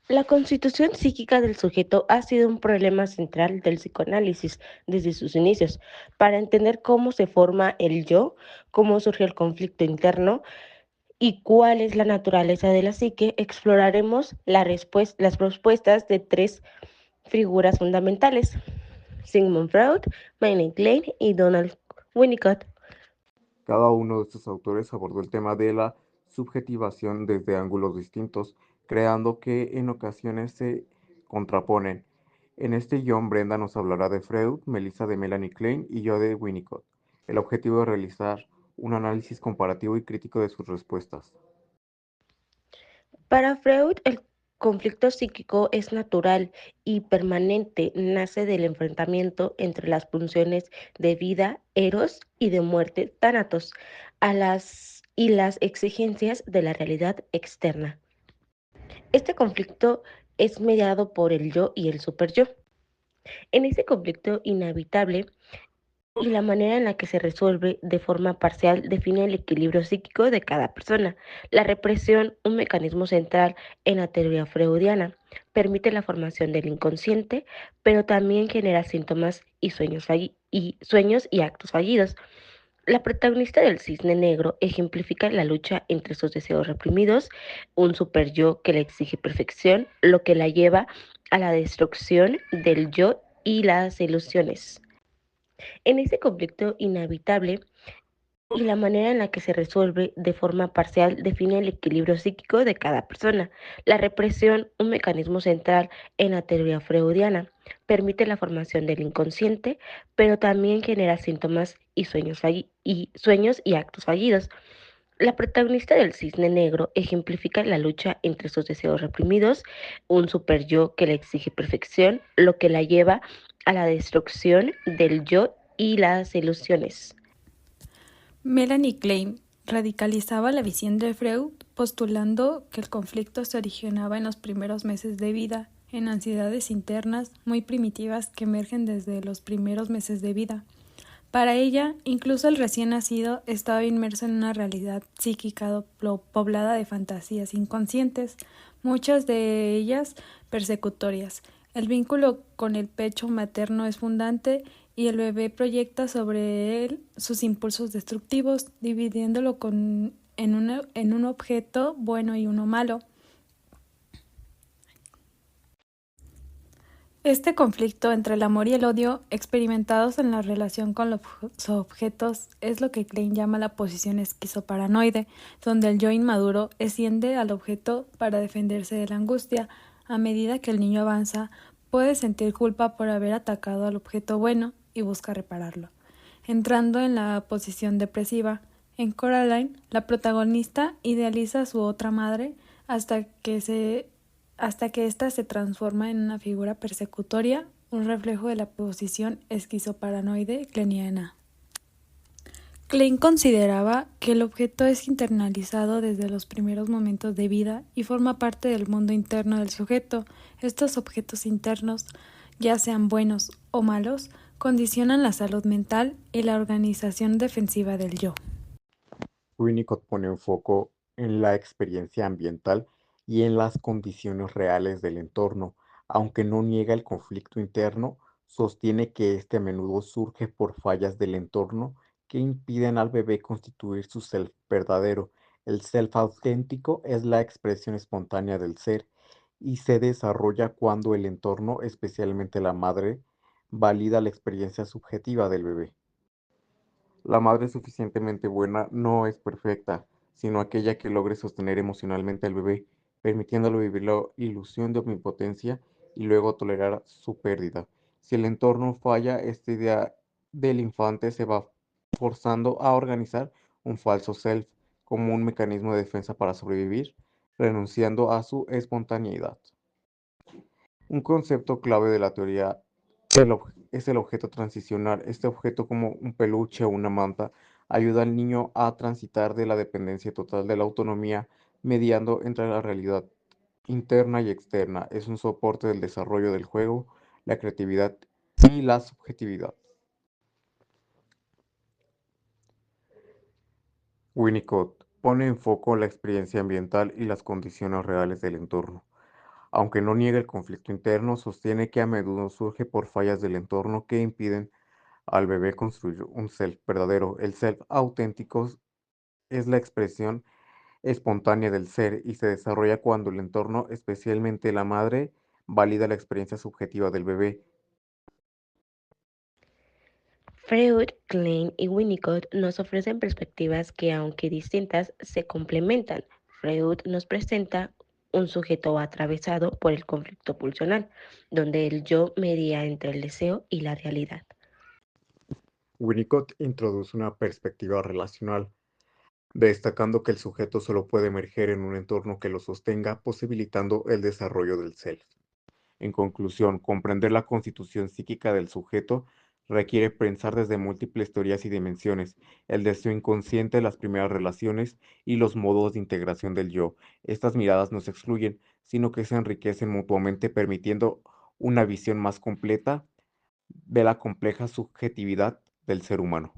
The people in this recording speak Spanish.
La constitución psíquica del sujeto ha sido un problema central del psicoanálisis desde sus inicios. Para entender cómo se forma el yo, cómo surge el conflicto interno y cuál es la naturaleza de la psique, exploraremos las propuestas de tres figuras fundamentales: Sigmund Freud, Maynard Klein y Donald Winnicott. Cada uno de estos autores abordó el tema de la subjetivación desde ángulos distintos, creando que en ocasiones se contraponen. En este guión, Brenda nos hablará de Freud, Melissa de Melanie Klein y yo de Winnicott. El objetivo es realizar un análisis comparativo y crítico de sus respuestas. Para Freud, el conflicto psíquico es natural y permanente, nace del enfrentamiento entre las pulsiones de vida, eros, y de muerte, tánatos, y las exigencias de la realidad externa. Este conflicto es mediado por el yo y el superyo. En ese conflicto inhabitable, y la manera en la que se resuelve de forma parcial define el equilibrio psíquico de cada persona. La represión, un mecanismo central en la teoría freudiana, permite la formación del inconsciente, pero también genera síntomas y sueños y actos fallidos. La protagonista del Cisne Negro ejemplifica la lucha entre sus deseos reprimidos, un super yo que le exige perfección, lo que la lleva a la destrucción del yo y las ilusiones. En ese conflicto inhabitable, y la manera en la que se resuelve de forma parcial define el equilibrio psíquico de cada persona. La represión, un mecanismo central en la teoría freudiana, permite la formación del inconsciente, pero también genera síntomas sueños y actos fallidos. La protagonista del Cisne Negro ejemplifica la lucha entre sus deseos reprimidos, un super yo que le exige perfección, lo que la lleva a la destrucción del yo y las ilusiones. Melanie Klein radicalizaba la visión de Freud, postulando que el conflicto se originaba en los primeros meses de vida, en ansiedades internas muy primitivas que emergen desde los primeros meses de vida. Para ella, incluso el recién nacido estaba inmerso en una realidad psíquica poblada de fantasías inconscientes, muchas de ellas persecutorias. El vínculo con el pecho materno es fundante y el bebé proyecta sobre él sus impulsos destructivos, dividiéndolo en un objeto bueno y uno malo. Este conflicto entre el amor y el odio experimentados en la relación con los objetos es lo que Klein llama la posición esquizoparanoide, donde el yo inmaduro esciende al objeto para defenderse de la angustia. A medida que el niño avanza, puede sentir culpa por haber atacado al objeto bueno y busca repararlo, entrando en la posición depresiva. En Coraline, la protagonista idealiza a su otra madre hasta que ésta se transforma en una figura persecutoria, un reflejo de la posición esquizoparanoide kleiniana. Klein consideraba que el objeto es internalizado desde los primeros momentos de vida y forma parte del mundo interno del sujeto. Estos objetos internos, ya sean buenos o malos, condicionan la salud mental y la organización defensiva del yo. Winnicott pone un foco en la experiencia ambiental y en las condiciones reales del entorno, aunque no niega el conflicto interno, sostiene que este a menudo surge por fallas del entorno que impiden al bebé constituir su self verdadero. El self auténtico es la expresión espontánea del ser y se desarrolla cuando el entorno, especialmente la madre, valida la experiencia subjetiva del bebé. La madre suficientemente buena no es perfecta, sino aquella que logre sostener emocionalmente al bebé, permitiéndole vivir la ilusión de omnipotencia y luego tolerar su pérdida. Si el entorno falla, esta idea del infante se va forzando a organizar un falso self como un mecanismo de defensa para sobrevivir, renunciando a su espontaneidad. Un concepto clave de la teoría es el objeto transicional. Este objeto, como un peluche o una manta, ayuda al niño a transitar de la dependencia total de la autonomía, mediando entre la realidad interna y externa. Es un soporte del desarrollo del juego, la creatividad y la subjetividad. Winnicott pone en foco la experiencia ambiental y las condiciones reales del entorno, Aunque no niega el conflicto interno, sostiene que a menudo surge por fallas del entorno que impiden al bebé construir un self verdadero. El self auténtico es la expresión espontánea del ser y se desarrolla cuando el entorno, especialmente la madre, valida la experiencia subjetiva del bebé. Freud, Klein y Winnicott nos ofrecen perspectivas que, aunque distintas, se complementan. Freud nos presenta un sujeto atravesado por el conflicto pulsional, donde el yo media entre el deseo y la realidad. Winnicott introduce una perspectiva relacional, destacando que el sujeto solo puede emerger en un entorno que lo sostenga, posibilitando el desarrollo del self. En conclusión, comprender la constitución psíquica del sujeto requiere pensar desde múltiples teorías y dimensiones, el deseo inconsciente, las primeras relaciones y los modos de integración del yo. Estas miradas no se excluyen, sino que se enriquecen mutuamente, permitiendo una visión más completa de la compleja subjetividad del ser humano.